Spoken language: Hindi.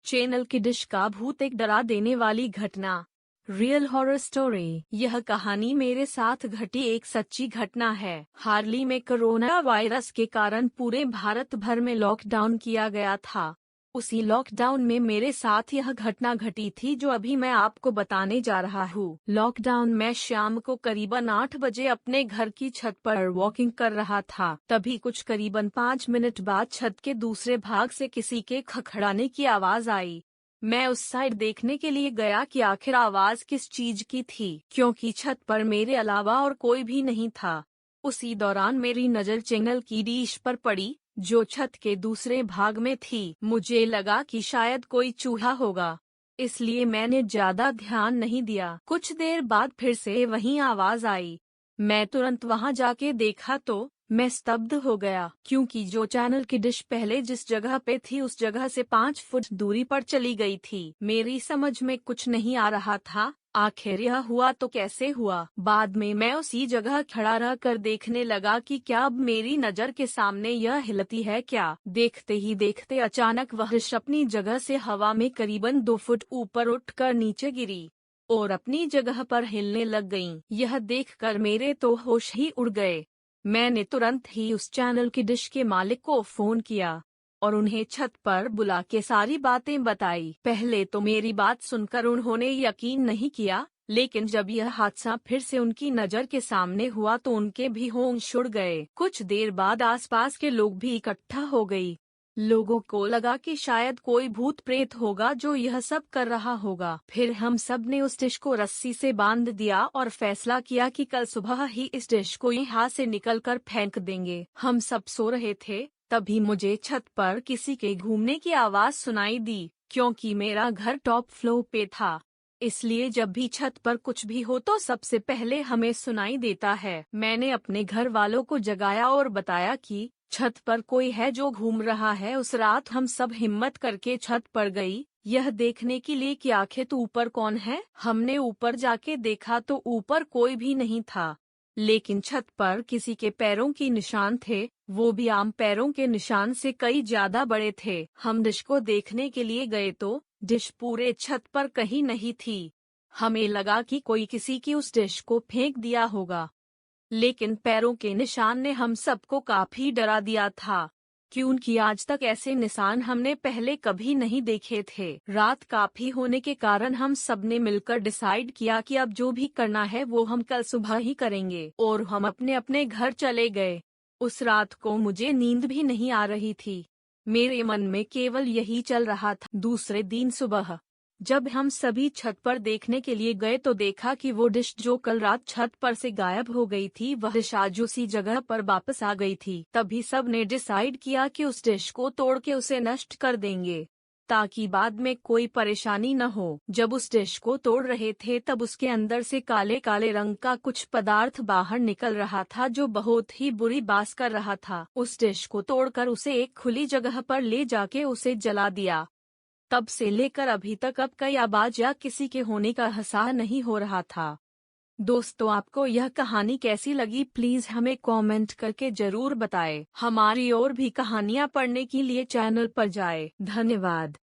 चैनल की डिश का भूत, एक डरा देने वाली घटना। Real horror story. यह कहानी मेरे साथ घटी एक सच्ची घटना है। हाल ही में कोरोना वायरस के कारण पूरे भारत भर में लॉकडाउन किया गया था। उसी लॉकडाउन में मेरे साथ यह घटना घटी थी जो अभी मैं आपको बताने जा रहा हूँ। लॉकडाउन में शाम को करीबन 8 बजे अपने घर की छत पर वॉकिंग कर रहा था। तभी कुछ करीबन 5 मिनट बाद छत के दूसरे भाग से किसी के खड़खड़ाने की आवाज आई। मैं उस साइड देखने के लिए गया कि आखिर आवाज किस चीज की थी, क्योंकि छत पर मेरे अलावा और कोई भी नहीं था। उसी दौरान मेरी नजर चैनल की डिश पर पड़ी, जो छत के दूसरे भाग में थी। मुझे लगा कि शायद कोई चूहा होगा, इसलिए मैंने ज्यादा ध्यान नहीं दिया। कुछ देर बाद फिर से वही आवाज आई। मैं तुरंत वहां जाके देखा तो मैं स्तब्ध हो गया, क्योंकि जो चैनल की डिश पहले जिस जगह पे थी उस जगह से 5 फुट दूरी पर चली गई थी। मेरी समझ में कुछ नहीं आ रहा था, आखिर यह हुआ तो कैसे हुआ। बाद में मैं उसी जगह खड़ा रह कर देखने लगा कि क्या अब मेरी नजर के सामने यह हिलती है क्या। देखते ही देखते अचानक वह डिश अपनी जगह से हवा में करीबन 2 फुट ऊपर उठकर नीचे गिरी और अपनी जगह पर हिलने लग गईं। यह देखकर मेरे तो होश ही उड़ गए। मैंने तुरंत ही उस चैनल की डिश के मालिक को फोन किया और उन्हें छत पर बुला के सारी बातें बताई। पहले तो मेरी बात सुनकर उन्होंने यकीन नहीं किया, लेकिन जब यह हादसा फिर से उनकी नजर के सामने हुआ तो उनके भी होश उड़ गए। कुछ देर बाद आसपास के लोग भी इकट्ठा हो गई। लोगों को लगा कि शायद कोई भूत प्रेत होगा जो यह सब कर रहा होगा। फिर हम सब ने उस डिश को रस्सी से बांध दिया और फैसला किया कि कल सुबह ही इस डिश को यहाँ से निकलकर फेंक देंगे। हम सब सो रहे थे, तभी मुझे छत पर किसी के घूमने की आवाज सुनाई दी। क्योंकि मेरा घर टॉप फ्लोर पे था, इसलिए जब भी छत पर कुछ भी हो तो सबसे पहले हमें सुनाई देता है। मैंने अपने घर वालों को जगाया और बताया कि छत पर कोई है जो घूम रहा है। उस रात हम सब हिम्मत करके छत पर गई, यह देखने के लिए कि आखिर तो ऊपर कौन है। हमने ऊपर जाके देखा तो ऊपर कोई भी नहीं था, लेकिन छत पर किसी के पैरों के निशान थे, वो भी आम पैरों के निशान से कई ज्यादा बड़े थे। हम डिश को देखने के लिए गए तो डिश पूरे छत पर कहीं नहीं थी। हमें लगा कि कोई किसी की उस डिश को फेंक दिया होगा, लेकिन पैरों के निशान ने हम सबको काफी डरा दिया था, क्योंकि आज तक ऐसे निशान हमने पहले कभी नहीं देखे थे। रात काफी होने के कारण हम सबने मिलकर डिसाइड किया कि अब जो भी करना है वो हम कल सुबह ही करेंगे, और हम अपने अपने घर चले गए। उस रात को मुझे नींद भी नहीं आ रही थी, मेरे मन में केवल यही चल रहा था। दूसरे दिन सुबह जब हम सभी छत पर देखने के लिए गए तो देखा कि वो डिश जो कल रात छत पर से गायब हो गई थी, वह डिश आज उसी जगह पर वापस आ गई थी। तभी सब ने डिसाइड किया कि उस डिश को तोड़ के उसे नष्ट कर देंगे, ताकि बाद में कोई परेशानी न हो। जब उस डिश को तोड़ रहे थे तब उसके अंदर से काले काले रंग का कुछ पदार्थ बाहर निकल रहा था, जो बहुत ही बुरी बास कर रहा था। उस डिश को तोड़कर उसे एक खुली जगह पर ले जाके उसे जला दिया। तब से लेकर अभी तक अब कई आवाज या किसी के होने का एहसास नहीं हो रहा था। दोस्तों, आपको यह कहानी कैसी लगी प्लीज हमें कमेंट करके जरूर बताएं। हमारी और भी कहानियां पढ़ने के लिए चैनल पर जाएं। धन्यवाद।